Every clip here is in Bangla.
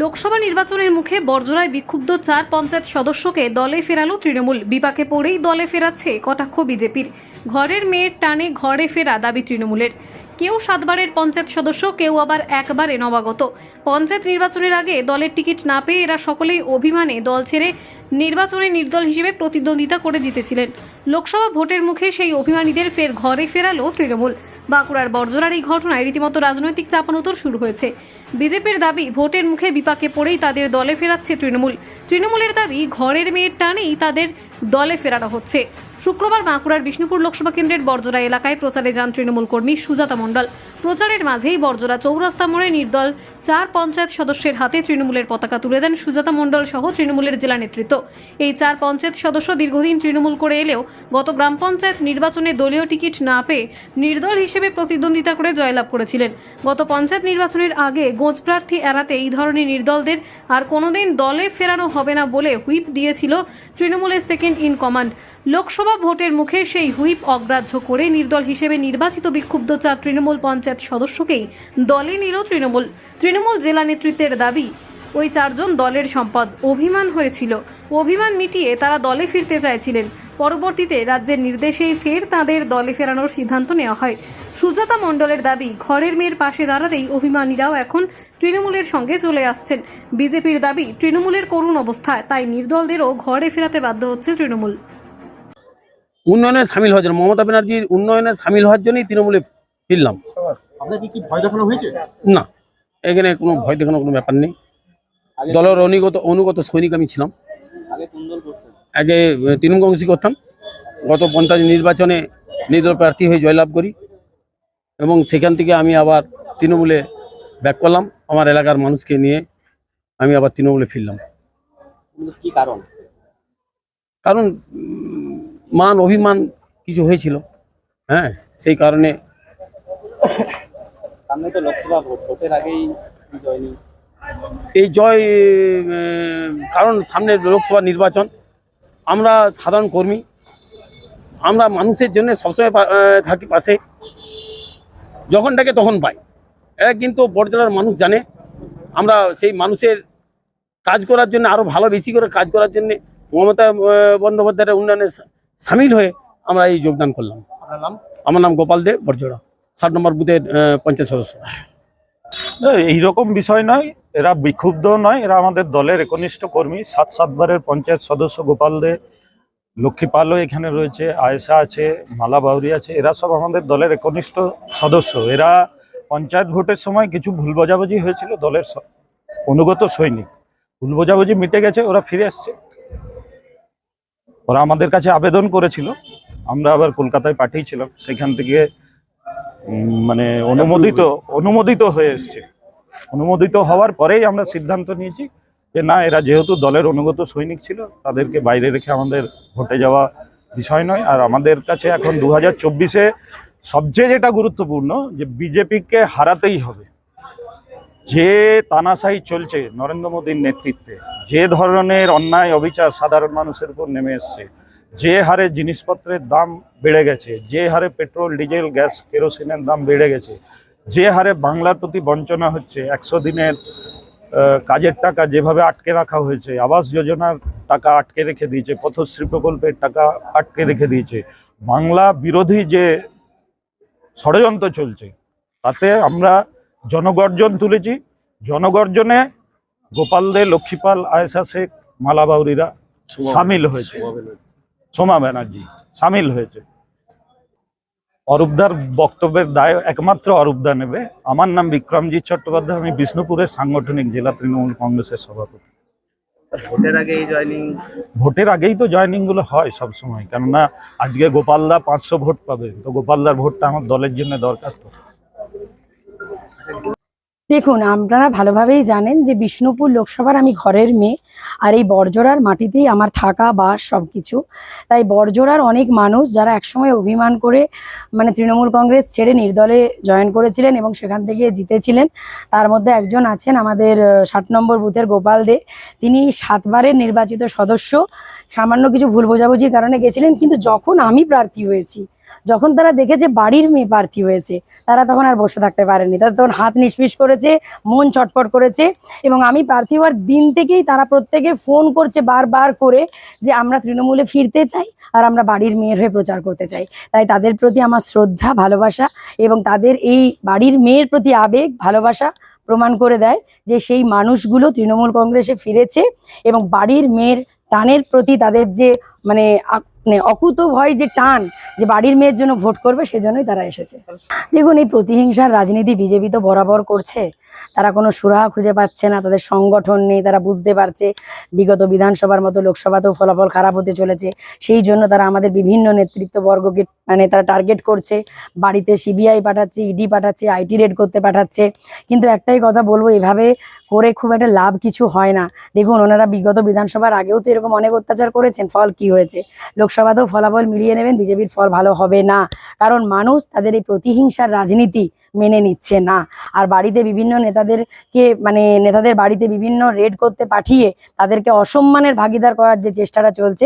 লোকসভা নির্বাচনের মুখে বড়জোড়ায় বিক্ষুব্ধ 4 পঞ্চায়েত সদস্যকে দলে ফেরালো তৃণমূল। বিপাকে পড়েই দলে ফেরাচ্ছে কটাক্ষ বিজেপির। ঘরের মেয়ের টানে ঘরে ফেরা দাবি তৃণমূলের। কেউ 7 বারের পঞ্চায়েত সদস্য, কেউ আবার একবারে নবাগত। পঞ্চায়েত নির্বাচনের আগে দলের টিকিট না পেয়ে এরা সকলেই অভিমানে দল ছেড়ে নির্বাচনে নির্দল হিসেবে প্রতিদ্বন্দ্বিতা করে জিতেছিলেন। লোকসভা ভোটের মুখে সেই অভিমানীদের ফের ঘরে ফেরালো তৃণমূল। বাঁকুড়ার বড়জোড়ার এই ঘটনায় রীতিমতো রাজনৈতিক চাপানোতর শুরু হয়েছে। বিজেপির দাবি, ভোটের মুখে বিপাকে পড়েই তাদের দলে ফেরাচ্ছে তৃণমূল। তৃণমূলের দাবি, ঘরের মেয়ের টানেই তাদের দলে ফেরানো হচ্ছে। শুক্রবার বাঁকুড়ার বিষ্ণুপুর লোকসভা কেন্দ্রের বড়জোড়া এলাকায় প্রচারে যান তৃণমূল কর্মী সুজাতা মণ্ডল। প্রচারের মাঝেই বড়জোড়া চৌরাস্তা মোড়ে নির্দল 4 পঞ্চায়েত সদস্যের হাতে তৃণমূলের পতাকা তুলে দেন সুজাতা মণ্ডল সহ তৃণমূলের জেলা নেতৃত্ব। এই 4 পঞ্চায়েত সদস্য দীর্ঘদিন তৃণমূল করে এলেও গত গ্রাম পঞ্চায়েত নির্বাচনে দলীয় টিকিট না পেয়ে নির্দল হিসেবে প্রতিদ্বন্দ্বিতা করে জয়লাভ করেছিলেন। গত পঞ্চায়েত নির্বাচনের আগে গোঁজ প্রার্থী এড়াতে এই ধরনের নির্দলদের আর কোনোদিন দলে ফেরানো হবে না বলে হুইপ দিয়েছিল তৃণমূলের সেকেন্ড ইন কমান্ড। লোকসভা ভোটের মুখে সেই হুইপ অগ্রাহ্য করে নির্দল হিসেবে নির্বাচিত বিক্ষুব্ধ 4 তৃণমূল পঞ্চায়েত সদস্যকেই দলে নিল তৃণমূল। তৃণমূল জেলা নেতৃত্বের দাবি, ওই 4 জন দলের সম্পদ। অভিমান হয়েছিল, অভিমান মিটিয়ে তারা দলে ফিরতে চাইছিলেন। পরবর্তীতে রাজ্যের নির্দেশেই ফের তাদের দলে ফেরানোর সিদ্ধান্ত নেওয়া হয়। সুজাতা মণ্ডলের দাবি, ঘরের মেয়ের পাশে দাঁড়াতেই অভিমানীরাও এখন তৃণমূলের সঙ্গে চলে আসছেন। বিজেপির দাবি, তৃণমূলের করুণ অবস্থা, তাই নির্দলদেরও ঘরে ফেরাতে বাধ্য হচ্ছে তৃণমূল। উন্নয়নে সামিল হওয়ার জন্য, মমতা ব্যানার্জির উন্নয়নে সামিল হওয়ার জন্যই তৃণমূলে ফিরলাম। আপনার কি ভয় দেখানো হয়েছে? না, এখানে কোনো ভয় দেখানোর কোনো ব্যাপার নেই। দলের অনুগত সৈনিক আমি ছিলাম। আগে তৃণমূল কংগ্রেসই করতাম। গত পঞ্চায়েত নির্বাচনে নির্দল প্রার্থী হয়ে জয়লাভ করি এবং সেখান থেকে আমি আবার তৃণমূলে ব্যাক করলাম। আমার এলাকার মানুষকে নিয়ে আমি আবার তৃণমূলে ফিরলাম। কি কারণ? কারণ মান অভিমান কিছু হয়েছিল, হ্যাঁ, সেই কারণে। সামনে তো লোকসভা ভোট, ভোটের আগেই জয়নি। এই জয় কারণ সামনে লোকসভা নির্বাচন। আমরা সাধারণ কর্মী, আমরা মানুষের জন্য সবসময় থাকি পাশে, যখন ডাকে তখন পাই। এরা কিন্তু বড়জোড়ার মানুষ জানে আমরা সেই মানুষের কাজ করার জন্য, আরও ভালো বেশি করে কাজ করার জন্য মমতা বন্দ্যোপাধ্যায়ের উন্নয়নে সামিল হয়ে আমরা এই যোগদান করলাম। আপনার নাম? আমার নাম গোপাল দে, বড়জোড়া 7 নম্বর বুথের পঞ্চায়েত সদস্য। এইরকম বিষয় নয়, এরা বিক্ষুব্ধ নয়, এরা আমাদের দলের একনিষ্ঠ কর্মী। 7 বারের পঞ্চায়েত সদস্য গোপাল দে, লক্ষ্মী পালও এখানে রয়েছে, আয়েশা আছে, মালা বাউরি আছে, এরা সব আমাদের দলের একনিষ্ঠ সদস্য। এরা পঞ্চায়েত ভোটের সময় কিছু ভুল বোঝাবুঝি হয়েছিল, দলের অনুগত সৈনিক। ভুল বোঝাবুঝি মিটে গেছে, ওরা ফিরে আসছে। ওরা আমাদের কাছে আবেদন করেছিল, আমরা আবার কলকাতায় পাঠিয়েছিলাম, সেখান থেকে মানে অনুমোদিত হয়ে এসছে। অনুমোদিত হওয়ার পরেই আমরা সিদ্ধান্ত নিয়েছি যে না, এরা যেহেতু দলের অনুগত সৈনিক ছিল, তাদেরকে বাইরে রেখে আমাদের ভোটে যাওয়া বিষয় নয়। আর আমাদের কাছে এখন 2024-এ সবচেয়ে যেটা গুরুত্বপূর্ণ, যে বিজেপিকে হারাতেই হবে। যে তানাশাই চলছে নরেন্দ্র মোদীর নেতৃত্বে, যে ধরনের অন্যায় অবিচার সাধারণ মানুষের উপর নেমে এসছে, যে হারে জিনিসপত্রের দাম বেড়ে গেছে, যে হারে পেট্রোল, ডিজেল, গ্যাস, কেরোসিনের দাম বেড়ে গেছে, যে হারে বাংলার প্রতি বঞ্চনা হচ্ছে, 100 দিনের কাজের টাকা যেভাবে আটকে রাখা হয়েছে, আবাস যোজনার টাকা আটকে রেখে দিয়েছে, পথশ্রী প্রকল্পের টাকা আটকে রেখে দিয়েছে, বাংলা বিরোধী যে ষড়যন্ত্র চলছে, তাতে আমরা জনগর্জন তুলেছি। জনগর্জনে গোপাল দে, লক্ষ্মীপাল, আয়েশা শেখ, মালা বাউরিরা সামিল হয়েছে, সোমা ব্যানার্জি সামিল হয়েছে। অরূপদার বক্তব্যের দায় একমাত্র অরূপদা নেবে। আমার নাম বিক্রমজিৎ চট্টোপাধ্যায়, আমি বিষ্ণুপুরের সাংগঠনিক জেলা তৃণমূল কংগ্রেসের সভাপতি। ভোটের আগেই জয়নিং? ভোটের আগেই তো জয়নিং গুলো হয় সবসময়, কেননা আজকে গোপালদা 500 ভোট পাবে, তো গোপালদার ভোটটা আমার দলের জন্য দরকার। তো দেখুন, আপনারা ভালোভাবেই জানেন যে বিষ্ণুপুর লোকসভার আমি ঘরের মেয়ে, আর এই বড়জোড়ার মাটিতেই আমার থাকা বাস সব কিছু। তাই বড়জোড়ার অনেক মানুষ যারা একসময় অভিমান করে মানে তৃণমূল কংগ্রেস ছেড়ে নির্দলে জয়েন করেছিলেন এবং সেখান থেকে জিতেছিলেন, তার মধ্যে একজন আছেন আমাদের 7 নম্বর বুথের গোপাল দে। তিনি 7 বারের নির্বাচিত সদস্য। সামান্য কিছু ভুল বোঝাবুঝির কারণে গেছিলেন, কিন্তু যখন আমি প্রার্থী হয়েছি যখন তারা দেখেছে বাড়ির মেয়ে প্রার্থী হয়েছে, তারা তখন আর বসে থাকতে পারেনি, তারা তখন হাত নিষ্পিস করেছে, মন চটপট করেছে। এবং আমি প্রার্থী হওয়ার দিন থেকেই তারা প্রত্যেকে ফোন করছে বারবার করে যে আমরা তৃণমূলে ফিরতে চাই আর আমরা বাড়ির মেয়ের হয়ে প্রচার করতে চাই। তাই তাদের প্রতি আমার শ্রদ্ধা, ভালোবাসা এবং তাদের এই বাড়ির মেয়ের প্রতি আবেগ, ভালোবাসা প্রমাণ করে দেয় যে সেই মানুষগুলো তৃণমূল কংগ্রেসে ফিরেছে এবং বাড়ির মেয়ের টানের প্রতি তাদের যে মানে অকুতোভয় যে টান, যে বাড়ির মেয়ের জন্য ভোট করবে, সেজন্যই তারা এসেছে। দেখুন, এই প্রতিহিংসার রাজনীতি বিজেপি তো বরাবর করছে। তারা কোনো সুরাহা খুঁজে পাচ্ছে না, তাদের সংগঠন নেই, তারা বুঝতে পারছে বিগত বিধানসভার মতো লোকসভাতেও ফলাফল খারাপ হতে চলেছে। সেই জন্য তারা আমাদের বিভিন্ন নেতৃত্ববর্গকে মানে তারা টার্গেট করছে, বাড়িতে সিবিআই পাঠাচ্ছে, ইডি পাঠাচ্ছে, আইটি রেড করতে পাঠাচ্ছে। কিন্তু একটাই কথা বলবো, এভাবে করে খুব একটা লাভ কিছু হয় না। দেখুন, ওনারা বিগত বিধানসভার আগেও তো এরকম অনেক অত্যাচার করেছেন, ফল কি হয়েছে? লোকসভাতেও ফলাফল মিলিয়ে নেবেন, বিজেপির ফল ভালো হবে না, কারণ মানুষ তাদের এই প্রতিহিংসার রাজনীতি মেনে নিচ্ছে না। আর বাড়িতে বিভিন্ন নেতাদেরকে মানে নেতাদের বাড়িতে বিভিন্ন রেড করতে পাঠিয়ে তাদেরকে অসম্মানের ভাগিদার করার যে চেষ্টাটা চলছে,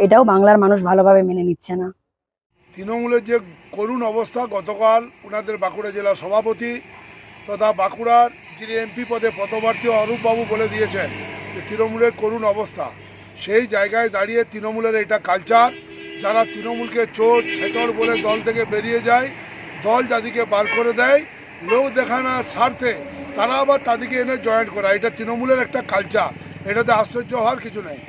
এটাও বাংলার মানুষ ভালোভাবে মেনে নিচ্ছে না। তৃণমূলের যে করুণ অবস্থা, গতকাল ওনাদের বাঁকুড়া জেলা সভাপতি তথা বাঁকুড়ার যিনি এমপি পদে পদপ্রার্থী অরূপবাবু বলে দিয়েছেন যে তৃণমূলের করুণ অবস্থা। সেই জায়গায় দাঁড়িয়ে তৃণমূলের এটা কালচার, যারা তৃণমূলকে চোর ছেচড় বলে দল থেকে বেরিয়ে যায়, দল যাদিকে বার করে দেয় লোক দেখানোর স্বার্থে, তারা আবার তাদেরকে এনে জয়েন্ট করা, এটা তৃণমূলের একটা কালচার। এটাতে আশ্চর্য হওয়ার কিছু নেই।